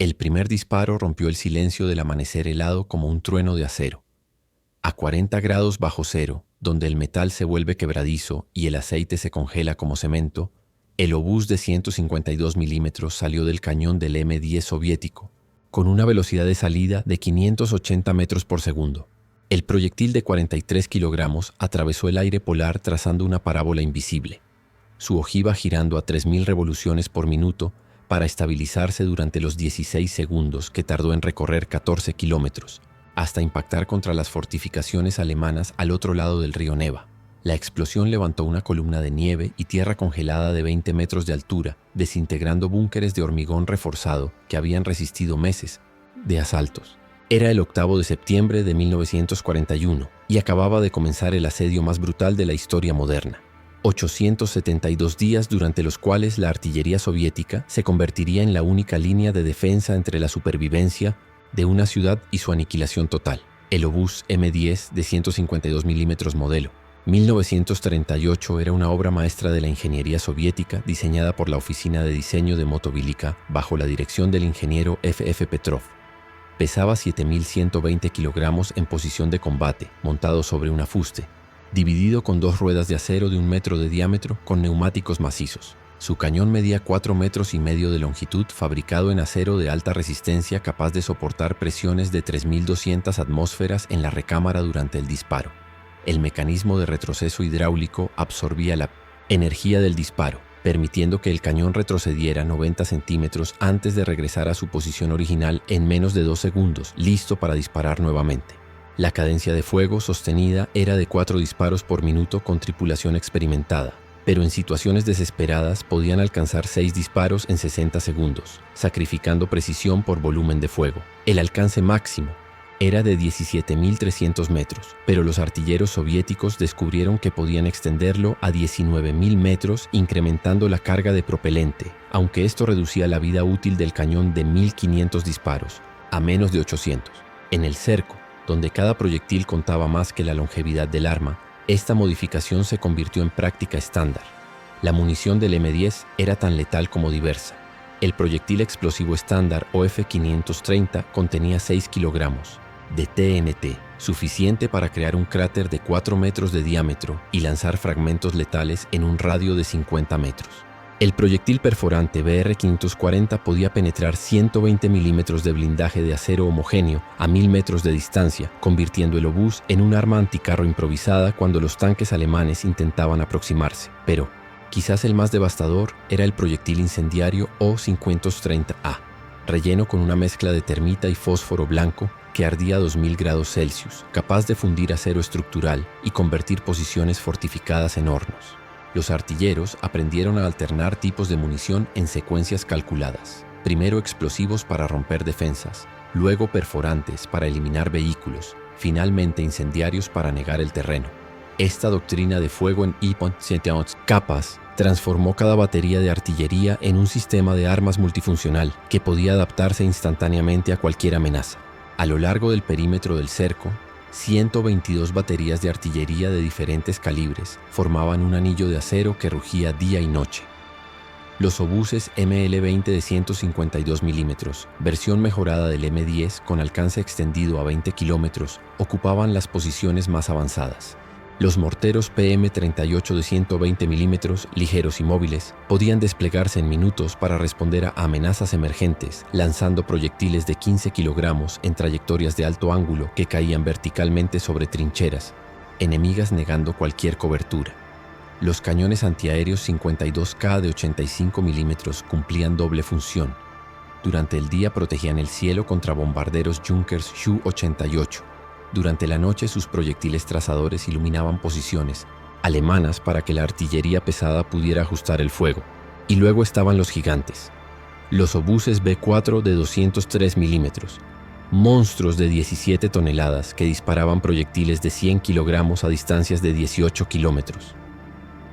El primer disparo rompió el silencio del amanecer helado como un trueno de acero. A 40 grados bajo cero, donde el metal se vuelve quebradizo y el aceite se congela como cemento, el obús de 152 milímetros salió del cañón del M-10 soviético, con una velocidad de salida de 580 metros por segundo. El proyectil de 43 kilogramos atravesó el aire polar trazando una parábola invisible, su ojiva girando a 3.000 revoluciones por minuto para estabilizarse durante los 16 segundos que tardó en recorrer 14 kilómetros, hasta impactar contra las fortificaciones alemanas al otro lado del río Neva. La explosión levantó una columna de nieve y tierra congelada de 20 metros de altura, desintegrando búnkeres de hormigón reforzado que habían resistido meses de asaltos. Era el 8 de septiembre de 1941 y acababa de comenzar el asedio más brutal de la historia moderna. 872 días durante los cuales la artillería soviética se convertiría en la única línea de defensa entre la supervivencia de una ciudad y su aniquilación total. El obús M-10 de 152 milímetros modelo 1938 era una obra maestra de la ingeniería soviética diseñada por la Oficina de Diseño de Motovilika bajo la dirección del ingeniero F.F. Petrov. Pesaba 7.120 kilogramos en posición de combate, montado sobre una fuste, dividido con 2 ruedas de acero de 1 metro de diámetro con neumáticos macizos. Su cañón medía 4,5 metros de longitud, fabricado en acero de alta resistencia capaz de soportar presiones de 3.200 atmósferas en la recámara durante el disparo. El mecanismo de retroceso hidráulico absorbía la energía del disparo, permitiendo que el cañón retrocediera 90 centímetros antes de regresar a su posición original en menos de 2 segundos, listo para disparar nuevamente. La cadencia de fuego sostenida era de 4 disparos por minuto con tripulación experimentada, pero en situaciones desesperadas podían alcanzar 6 disparos en 60 segundos, sacrificando precisión por volumen de fuego. El alcance máximo era de 17.300 metros, pero los artilleros soviéticos descubrieron que podían extenderlo a 19.000 metros incrementando la carga de propelente, aunque esto reducía la vida útil del cañón de 1.500 disparos a menos de 800. En el cerco, donde cada proyectil contaba más que la longevidad del arma, esta modificación se convirtió en práctica estándar. La munición del M-10 era tan letal como diversa. El proyectil explosivo estándar OF-530 contenía 6 kilogramos de TNT, suficiente para crear un cráter de 4 metros de diámetro y lanzar fragmentos letales en un radio de 50 metros. El proyectil perforante BR-540 podía penetrar 120 milímetros de blindaje de acero homogéneo a 1.000 metros de distancia, convirtiendo el obús en un arma anticarro improvisada cuando los tanques alemanes intentaban aproximarse. Pero quizás el más devastador era el proyectil incendiario O-530A, relleno con una mezcla de termita y fósforo blanco que ardía a 2.000 grados Celsius, capaz de fundir acero estructural y convertir posiciones fortificadas en hornos. Los artilleros aprendieron a alternar tipos de munición en secuencias calculadas. Primero explosivos para romper defensas, luego perforantes para eliminar vehículos, finalmente incendiarios para anegar el terreno. Esta doctrina de fuego en capas transformó cada batería de artillería en un sistema de armas multifuncional que podía adaptarse instantáneamente a cualquier amenaza. A lo largo del perímetro del cerco, 122 baterías de artillería de diferentes calibres formaban un anillo de acero que rugía día y noche. Los obuses ML-20 de 152 milímetros, versión mejorada del M-10 con alcance extendido a 20 kilómetros, ocupaban las posiciones más avanzadas. Los morteros PM-38 de 120 milímetros, ligeros y móviles, podían desplegarse en minutos para responder a amenazas emergentes, lanzando proyectiles de 15 kilogramos en trayectorias de alto ángulo que caían verticalmente sobre trincheras, enemigas negando cualquier cobertura. Los cañones antiaéreos 52K de 85 milímetros cumplían doble función. Durante el día protegían el cielo contra bombarderos Junkers Ju-88. Durante la noche sus proyectiles trazadores iluminaban posiciones alemanas para que la artillería pesada pudiera ajustar el fuego. Y luego estaban los gigantes, los obuses B-4 de 203 milímetros, monstruos de 17 toneladas que disparaban proyectiles de 100 kilogramos a distancias de 18 kilómetros.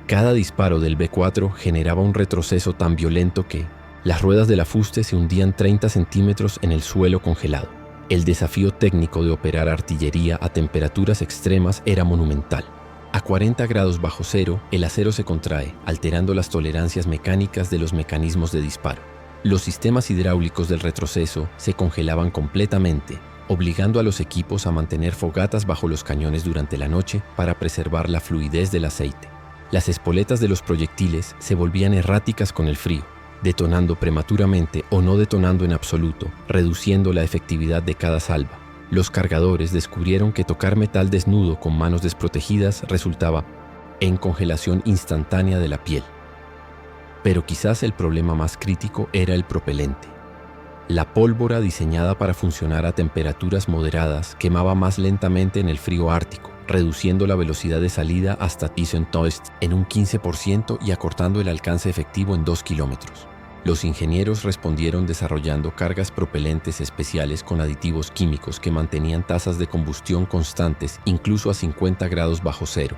Cada disparo del B-4 generaba un retroceso tan violento que las ruedas de la fuste se hundían 30 centímetros en el suelo congelado. El desafío técnico de operar artillería a temperaturas extremas era monumental. A 40 grados bajo cero, el acero se contrae, alterando las tolerancias mecánicas de los mecanismos de disparo. Los sistemas hidráulicos del retroceso se congelaban completamente, obligando a los equipos a mantener fogatas bajo los cañones durante la noche para preservar la fluidez del aceite. Las espoletas de los proyectiles se volvían erráticas con el frío, detonando prematuramente o no detonando en absoluto, reduciendo la efectividad de cada salva. Los cargadores descubrieron que tocar metal desnudo con manos desprotegidas resultaba en congelación instantánea de la piel. Pero quizás el problema más crítico era el propelente. La pólvora, diseñada para funcionar a temperaturas moderadas, quemaba más lentamente en el frío ártico, reduciendo la velocidad de salida hasta Thiesentoest en un 15% y acortando el alcance efectivo en 2 kilómetros. Los ingenieros respondieron desarrollando cargas propelentes especiales con aditivos químicos que mantenían tasas de combustión constantes incluso a 50 grados bajo cero,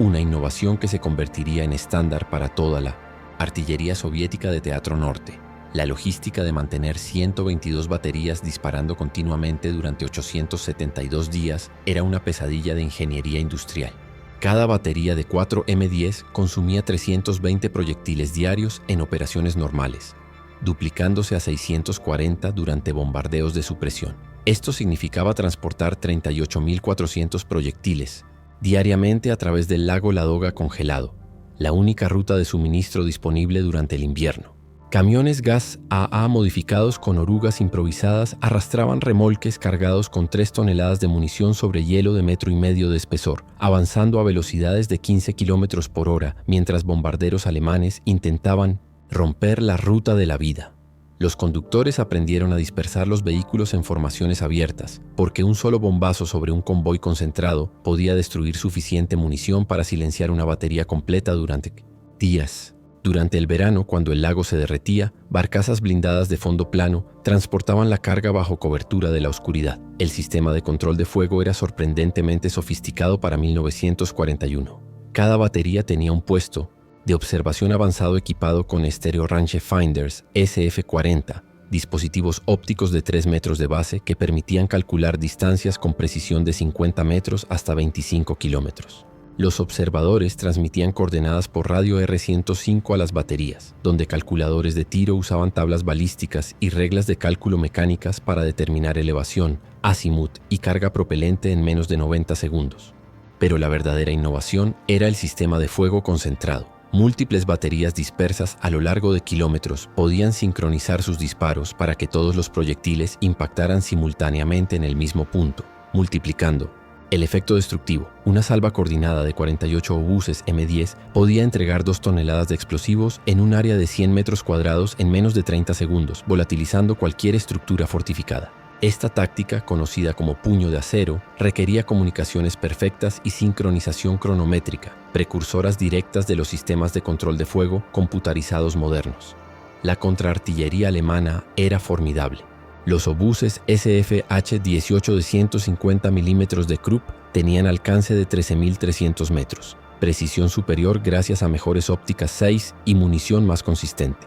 una innovación que se convertiría en estándar para toda la artillería soviética de Teatro Norte. La logística de mantener 122 baterías disparando continuamente durante 872 días era una pesadilla de ingeniería industrial. Cada batería de 4 M10 consumía 320 proyectiles diarios en operaciones normales, duplicándose a 640 durante bombardeos de supresión. Esto significaba transportar 38.400 proyectiles diariamente a través del lago Ladoga congelado, la única ruta de suministro disponible durante el invierno. Camiones gas AA modificados con orugas improvisadas arrastraban remolques cargados con 3 toneladas de munición sobre hielo de 1,5 metros de espesor, avanzando a velocidades de 15 kilómetros por hora, mientras bombarderos alemanes intentaban romper la ruta de la vida. Los conductores aprendieron a dispersar los vehículos en formaciones abiertas, porque un solo bombazo sobre un convoy concentrado podía destruir suficiente munición para silenciar una batería completa durante días. Durante el verano, cuando el lago se derretía, barcazas blindadas de fondo plano transportaban la carga bajo cobertura de la oscuridad. El sistema de control de fuego era sorprendentemente sofisticado para 1941. Cada batería tenía un puesto de observación avanzado equipado con Stereo Rangefinders SF-40, dispositivos ópticos de 3 metros de base que permitían calcular distancias con precisión de 50 metros hasta 25 kilómetros. Los observadores transmitían coordenadas por radio R105 a las baterías, donde calculadores de tiro usaban tablas balísticas y reglas de cálculo mecánicas para determinar elevación, azimut y carga propelente en menos de 90 segundos. Pero la verdadera innovación era el sistema de fuego concentrado. Múltiples baterías dispersas a lo largo de kilómetros podían sincronizar sus disparos para que todos los proyectiles impactaran simultáneamente en el mismo punto, multiplicando el efecto destructivo. Una salva coordinada de 48 obuses M10 podía entregar 2 toneladas de explosivos en un área de 100 metros cuadrados en menos de 30 segundos, volatilizando cualquier estructura fortificada. Esta táctica, conocida como puño de acero, requería comunicaciones perfectas y sincronización cronométrica, precursoras directas de los sistemas de control de fuego computarizados modernos. La contraartillería alemana era formidable. Los obuses SFH-18 de 150 mm de Krupp tenían alcance de 13.300 metros, precisión superior gracias a mejores ópticas 6 y munición más consistente.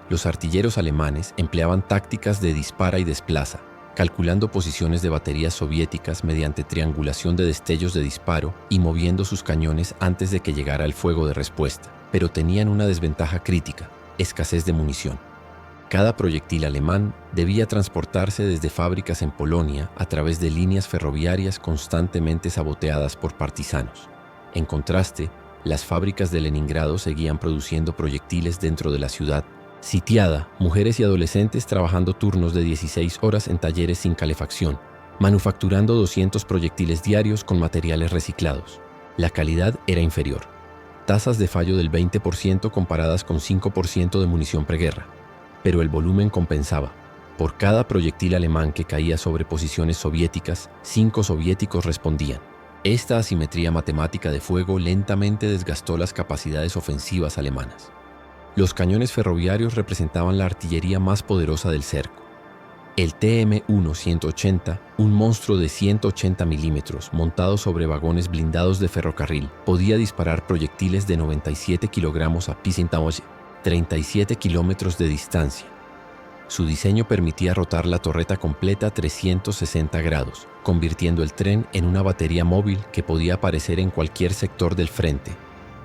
Los artilleros alemanes empleaban tácticas de dispara y desplaza, calculando posiciones de baterías soviéticas mediante triangulación de destellos de disparo y moviendo sus cañones antes de que llegara el fuego de respuesta. Pero tenían una desventaja crítica: escasez de munición. Cada proyectil alemán debía transportarse desde fábricas en Polonia a través de líneas ferroviarias constantemente saboteadas por partisanos. En contraste, las fábricas de Leningrado seguían produciendo proyectiles dentro de la ciudad sitiada, mujeres y adolescentes trabajando turnos de 16 horas en talleres sin calefacción, manufacturando 200 proyectiles diarios con materiales reciclados. La calidad era inferior. Tasas de fallo del 20% comparadas con 5% de munición preguerra. Pero el volumen compensaba. Por cada proyectil alemán que caía sobre posiciones soviéticas, 5 soviéticos respondían. Esta asimetría matemática de fuego lentamente desgastó las capacidades ofensivas alemanas. Los cañones ferroviarios representaban la artillería más poderosa del cerco. El TM-1-180, un monstruo de 180 milímetros montado sobre vagones blindados de ferrocarril, podía disparar proyectiles de 97 kilogramos a Pisintaoye, 37 kilómetros de distancia. Su diseño permitía rotar la torreta completa a 360 grados, convirtiendo el tren en una batería móvil que podía aparecer en cualquier sector del frente.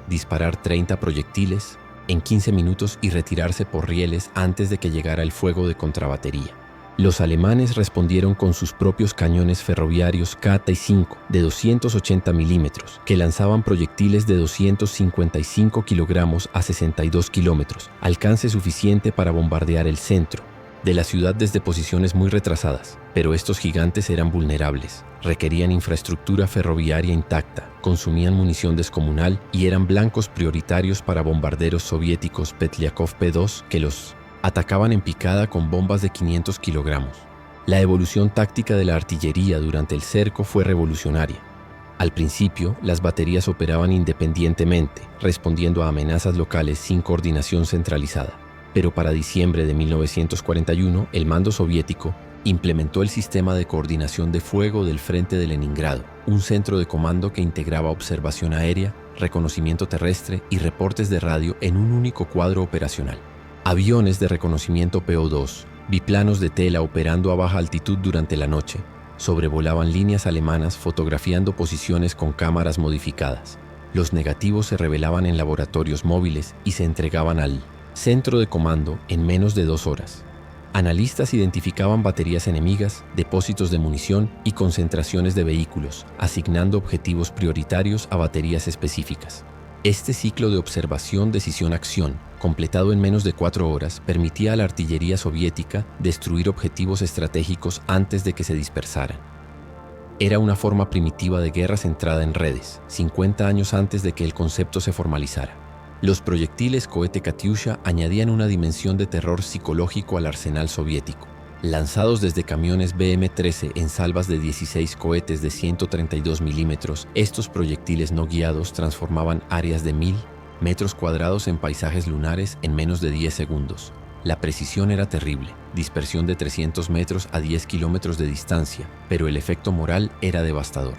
Disparar 30 proyectiles en 15 minutos y retirarse por rieles antes de que llegara el fuego de contrabatería. Los alemanes respondieron con sus propios cañones ferroviarios K-5 de 280 milímetros, que lanzaban proyectiles de 255 kilogramos a 62 kilómetros, alcance suficiente para bombardear el centro de la ciudad desde posiciones muy retrasadas. Pero estos gigantes eran vulnerables, requerían infraestructura ferroviaria intacta, consumían munición descomunal y eran blancos prioritarios para bombarderos soviéticos Petliakov P-2 que los atacaban en picada con bombas de 500 kilogramos. La evolución táctica de la artillería durante el cerco fue revolucionaria. Al principio, las baterías operaban independientemente, respondiendo a amenazas locales sin coordinación centralizada. Pero para diciembre de 1941, el mando soviético implementó el sistema de coordinación de fuego del Frente de Leningrado, un centro de comando que integraba observación aérea, reconocimiento terrestre y reportes de radio en un único cuadro operacional. Aviones de reconocimiento PO-2, biplanos de tela operando a baja altitud durante la noche, sobrevolaban líneas alemanas fotografiando posiciones con cámaras modificadas. Los negativos se revelaban en laboratorios móviles y se entregaban al centro de comando en menos de 2 horas. Analistas identificaban baterías enemigas, depósitos de munición y concentraciones de vehículos, asignando objetivos prioritarios a baterías específicas. Este ciclo de observación, decisión, acción, completado en menos de 4 horas, permitía a la artillería soviética destruir objetivos estratégicos antes de que se dispersaran. Era una forma primitiva de guerra centrada en redes, 50 años antes de que el concepto se formalizara. Los proyectiles cohete Katyusha añadían una dimensión de terror psicológico al arsenal soviético. Lanzados desde camiones BM-13 en salvas de 16 cohetes de 132 milímetros, estos proyectiles no guiados transformaban áreas de 1000 metros cuadrados en paisajes lunares en menos de 10 segundos. La precisión era terrible, dispersión de 300 metros a 10 kilómetros de distancia, pero el efecto moral era devastador.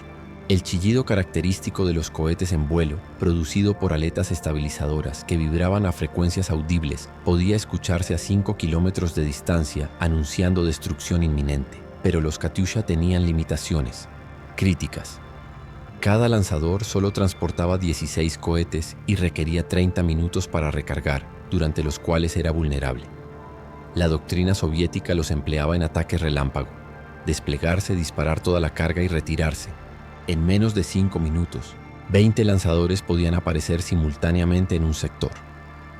El chillido característico de los cohetes en vuelo, producido por aletas estabilizadoras que vibraban a frecuencias audibles, podía escucharse a 5 kilómetros de distancia, anunciando destrucción inminente. Pero los Katyusha tenían limitaciones críticas. Cada lanzador solo transportaba 16 cohetes y requería 30 minutos para recargar, durante los cuales era vulnerable. La doctrina soviética los empleaba en ataque relámpago: desplegarse, disparar toda la carga y retirarse. En menos de 5 minutos, 20 lanzadores podían aparecer simultáneamente en un sector,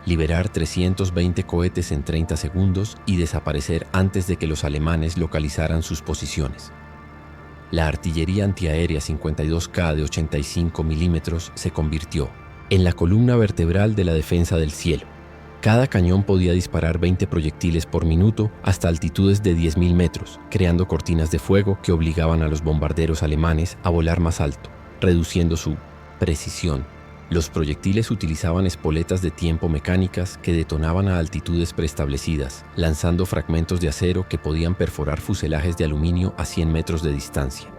liberar 320 cohetes en 30 segundos y desaparecer antes de que los alemanes localizaran sus posiciones. La artillería antiaérea 52K de 85 milímetros se convirtió en la columna vertebral de la defensa del cielo. Cada cañón podía disparar 20 proyectiles por minuto hasta altitudes de 10.000 metros, creando cortinas de fuego que obligaban a los bombarderos alemanes a volar más alto, reduciendo su precisión. Los proyectiles utilizaban espoletas de tiempo mecánicas que detonaban a altitudes preestablecidas, lanzando fragmentos de acero que podían perforar fuselajes de aluminio a 100 metros de distancia.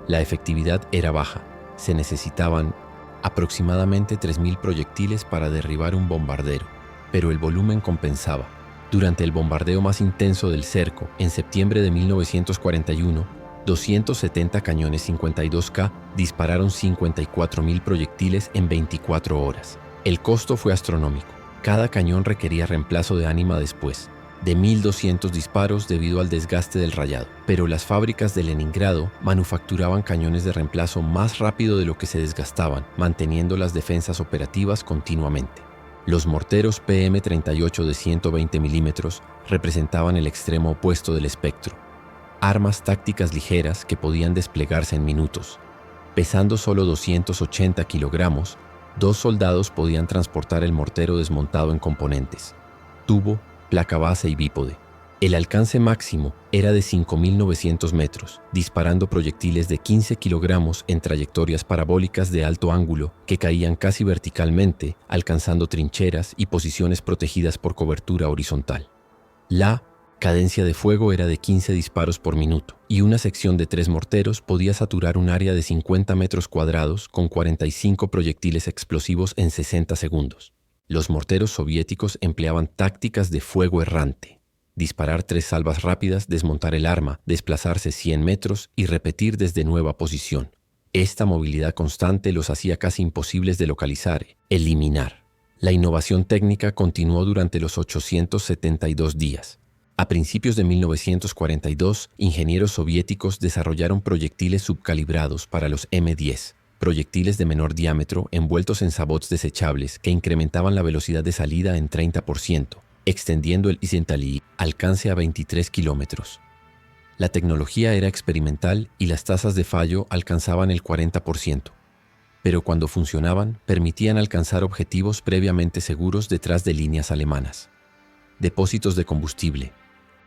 La efectividad era baja. Se necesitaban aproximadamente 3.000 proyectiles para derribar un bombardero, pero el volumen compensaba. Durante el bombardeo más intenso del cerco, en septiembre de 1941, 270 cañones 52K dispararon 54.000 proyectiles en 24 horas. El costo fue astronómico. Cada cañón requería reemplazo de ánima después de 1.200 disparos debido al desgaste del rayado. Pero las fábricas de Leningrado manufacturaban cañones de reemplazo más rápido de lo que se desgastaban, manteniendo las defensas operativas continuamente. Los morteros PM-38 de 120 milímetros representaban el extremo opuesto del espectro. Armas tácticas ligeras que podían desplegarse en minutos. Pesando solo 280 kilogramos, 2 soldados podían transportar el mortero desmontado en componentes: tubo, placa base y bípode. El alcance máximo era de 5.900 metros, disparando proyectiles de 15 kilogramos en trayectorias parabólicas de alto ángulo que caían casi verticalmente, alcanzando trincheras y posiciones protegidas por cobertura horizontal. La cadencia de fuego era de 15 disparos por minuto, y una sección de 3 morteros podía saturar un área de 50 metros cuadrados con 45 proyectiles explosivos en 60 segundos. Los morteros soviéticos empleaban tácticas de fuego errante: disparar 3 salvas rápidas, desmontar el arma, desplazarse 100 metros y repetir desde nueva posición. Esta movilidad constante los hacía casi imposibles de localizar, eliminar. La innovación técnica continuó durante los 872 días. A principios de 1942, ingenieros soviéticos desarrollaron proyectiles subcalibrados para los M-10, proyectiles de menor diámetro envueltos en sabots desechables que incrementaban la velocidad de salida en 30%, extendiendo el Isentali alcance a 23 kilómetros. La tecnología era experimental y las tasas de fallo alcanzaban el 40%. Pero cuando funcionaban, permitían alcanzar objetivos previamente seguros detrás de líneas alemanas. Depósitos de combustible,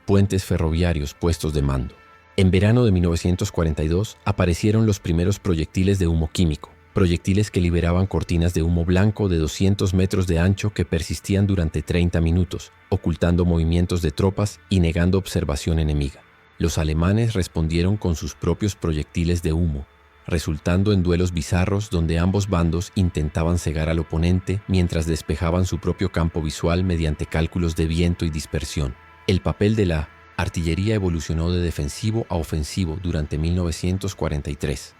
puentes ferroviarios puestos de mando. En verano de 1942 aparecieron los primeros proyectiles de humo químico, proyectiles que liberaban cortinas de humo blanco de 200 metros de ancho que persistían durante 30 minutos, ocultando movimientos de tropas y negando observación enemiga. Los alemanes respondieron con sus propios proyectiles de humo, resultando en duelos bizarros donde ambos bandos intentaban cegar al oponente mientras despejaban su propio campo visual mediante cálculos de viento y dispersión. El papel de la artillería evolucionó de defensivo a ofensivo durante 1943.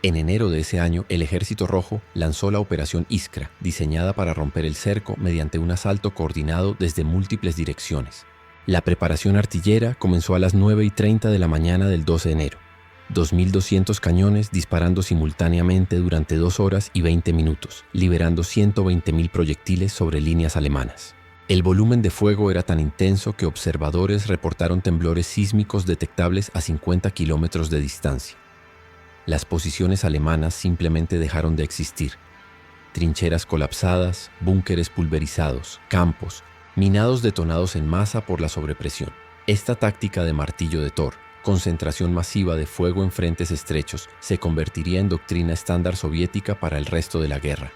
En enero de ese año, el Ejército Rojo lanzó la Operación Iskra, diseñada para romper el cerco mediante un asalto coordinado desde múltiples direcciones. La preparación artillera comenzó a las 9:30 de la mañana del 12 de enero. 2.200 cañones disparando simultáneamente durante 2 horas y 20 minutos, liberando 120.000 proyectiles sobre líneas alemanas. El volumen de fuego era tan intenso que observadores reportaron temblores sísmicos detectables a 50 kilómetros de distancia. Las posiciones alemanas simplemente dejaron de existir. Trincheras colapsadas, búnkeres pulverizados, campos, minados detonados en masa por la sobrepresión. Esta táctica de martillo de Thor, concentración masiva de fuego en frentes estrechos, se convertiría en doctrina estándar soviética para el resto de la guerra.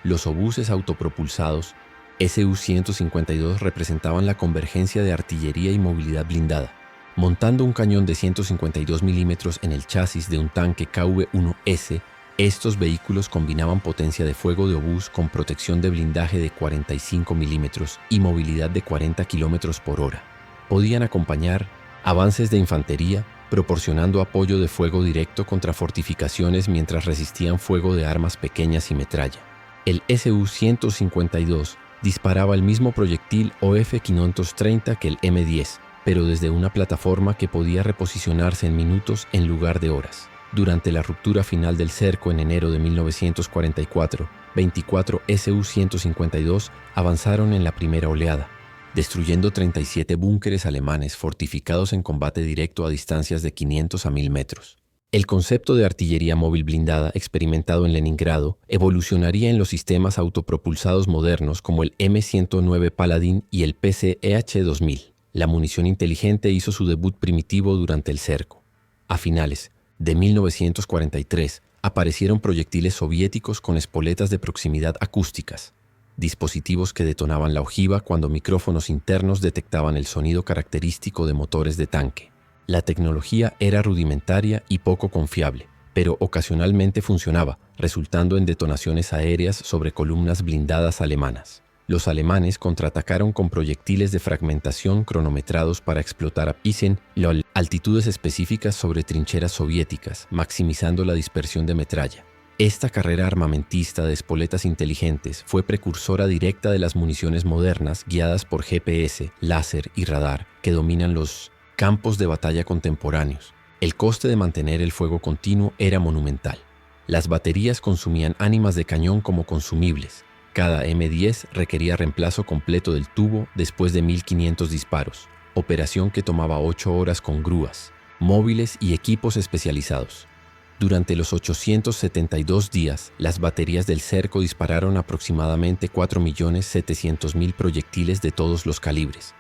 Los obuses autopropulsados Su-152 representaban la convergencia de artillería y movilidad blindada. Montando un cañón de 152 milímetros en el chasis de un tanque KV-1S, estos vehículos combinaban potencia de fuego de obús con protección de blindaje de 45 milímetros y movilidad de 40 kilómetros por hora. Podían acompañar avances de infantería, proporcionando apoyo de fuego directo contra fortificaciones mientras resistían fuego de armas pequeñas y metralla. El Su-152 disparaba el mismo proyectil OF-530 que el M-10, pero desde una plataforma que podía reposicionarse en minutos en lugar de horas. Durante la ruptura final del cerco en enero de 1944, 24 Su-152 avanzaron en la primera oleada, destruyendo 37 búnkeres alemanes fortificados en combate directo a distancias de 500 a 1000 metros. El concepto de artillería móvil blindada experimentado en Leningrado evolucionaría en los sistemas autopropulsados modernos como el M109 Paladin y el PCEH-2000. La munición inteligente hizo su debut primitivo durante el cerco. A finales de 1943 aparecieron proyectiles soviéticos con espoletas de proximidad acústicas, dispositivos que detonaban la ojiva cuando micrófonos internos detectaban el sonido característico de motores de tanque. La tecnología era rudimentaria y poco confiable, pero ocasionalmente funcionaba, resultando en detonaciones aéreas sobre columnas blindadas alemanas. Los alemanes contraatacaron con proyectiles de fragmentación cronometrados para explotar a altitudes específicas sobre trincheras soviéticas, maximizando la dispersión de metralla. Esta carrera armamentista de espoletas inteligentes fue precursora directa de las municiones modernas guiadas por GPS, láser y radar que dominan los campos de batalla contemporáneos. El coste de mantener el fuego continuo era monumental. Las baterías consumían ánimas de cañón como consumibles. Cada M10 requería reemplazo completo del tubo después de 1500 disparos, operación que tomaba 8 horas con grúas, móviles y equipos especializados. Durante los 872 días, las baterías del cerco dispararon aproximadamente 4.700.000 proyectiles de todos los calibres,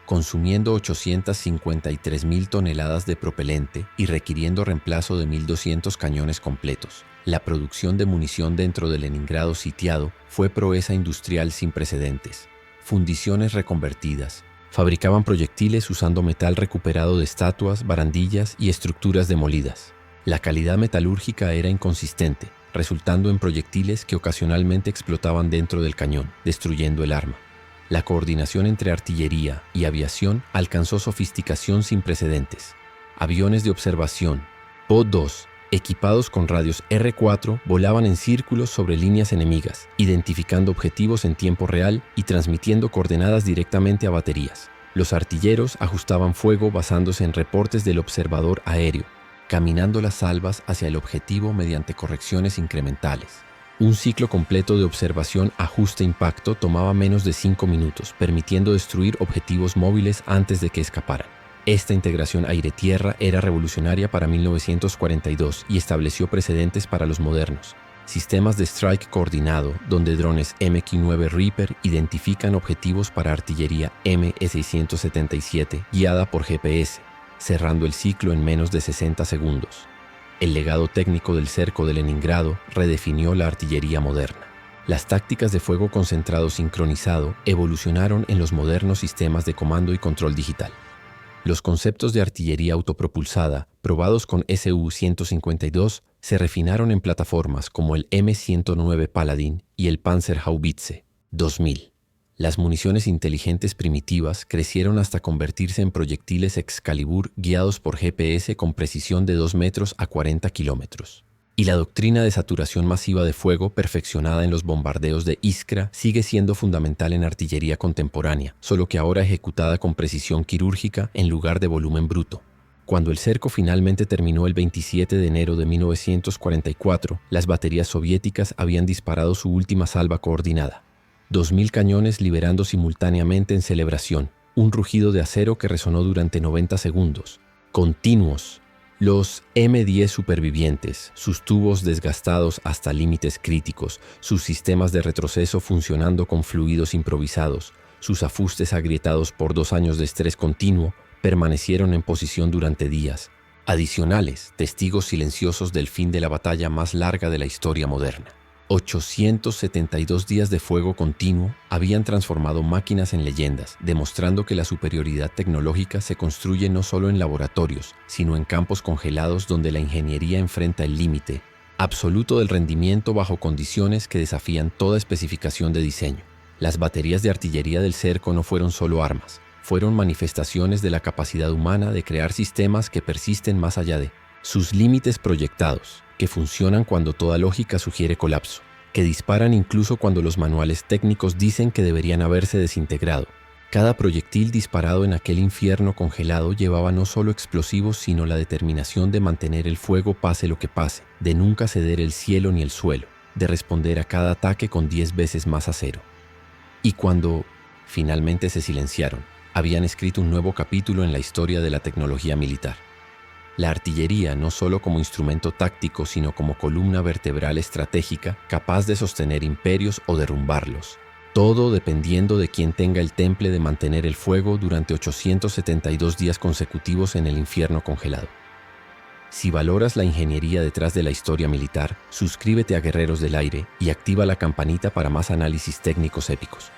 consumiendo 853.000 toneladas de propelente y requiriendo reemplazo de 1.200 cañones completos. La producción de munición dentro de Leningrado sitiado fue proeza industrial sin precedentes. Fundiciones reconvertidas fabricaban proyectiles usando metal recuperado de estatuas, barandillas y estructuras demolidas. La calidad metalúrgica era inconsistente, resultando en proyectiles que ocasionalmente explotaban dentro del cañón, destruyendo el arma. La coordinación entre artillería y aviación alcanzó sofisticación sin precedentes. Aviones de observación, Po-2, Equipados con radios R4, volaban en círculos sobre líneas enemigas, identificando objetivos en tiempo real y transmitiendo coordenadas directamente a baterías. Los artilleros ajustaban fuego basándose en reportes del observador aéreo, caminando las salvas hacia el objetivo mediante correcciones incrementales. Un ciclo completo de observación ajuste-impacto tomaba menos de 5 minutos, permitiendo destruir objetivos móviles antes de que escaparan. Esta integración aire-tierra era revolucionaria para 1942 y estableció precedentes para los modernos. Sistemas de strike coordinado, donde drones MQ-9 Reaper identifican objetivos para artillería M-677 guiada por GPS, cerrando el ciclo en menos de 60 segundos. El legado técnico del cerco de Leningrado redefinió la artillería moderna. Las tácticas de fuego concentrado sincronizado evolucionaron en los modernos sistemas de comando y control digital. Los conceptos de artillería autopropulsada, probados con Su-152, se refinaron en plataformas como el M109 Paladin y el Panzerhaubitze 2000. Las municiones inteligentes primitivas crecieron hasta convertirse en proyectiles Excalibur guiados por GPS con precisión de 2 metros a 40 kilómetros. Y la doctrina de saturación masiva de fuego perfeccionada en los bombardeos de Iskra sigue siendo fundamental en artillería contemporánea, solo que ahora ejecutada con precisión quirúrgica en lugar de volumen bruto. Cuando el cerco finalmente terminó el 27 de enero de 1944, las baterías soviéticas habían disparado su última salva coordinada. 2.000 cañones liberando simultáneamente en celebración, un rugido de acero que resonó durante 90 segundos, continuos. Los M10 supervivientes, sus tubos desgastados hasta límites críticos, sus sistemas de retroceso funcionando con fluidos improvisados, sus afustes agrietados por 2 años de estrés continuo, permanecieron en posición durante días. Adicionales, testigos silenciosos del fin de la batalla más larga de la historia moderna. 872 días de fuego continuo habían transformado máquinas en leyendas, demostrando que la superioridad tecnológica se construye no solo en laboratorios, sino en campos congelados donde la ingeniería enfrenta el límite absoluto del rendimiento bajo condiciones que desafían toda especificación de diseño. Las baterías de artillería del cerco no fueron solo armas, fueron manifestaciones de la capacidad humana de crear sistemas que persisten más allá de sus límites proyectados, que funcionan cuando toda lógica sugiere colapso, que disparan incluso cuando los manuales técnicos dicen que deberían haberse desintegrado. Cada proyectil disparado en aquel infierno congelado llevaba no solo explosivos, sino la determinación de mantener el fuego pase lo que pase, de nunca ceder el cielo ni el suelo, de responder a cada ataque con 10 veces más acero. Y cuando finalmente se silenciaron, habían escrito un nuevo capítulo en la historia de la tecnología militar. La artillería no solo como instrumento táctico, sino como columna vertebral estratégica capaz de sostener imperios o derrumbarlos. Todo dependiendo de quién tenga el temple de mantener el fuego durante 872 días consecutivos en el infierno congelado. Si valoras la ingeniería detrás de la historia militar, suscríbete a Guerreros del Aire y activa la campanita para más análisis técnicos épicos.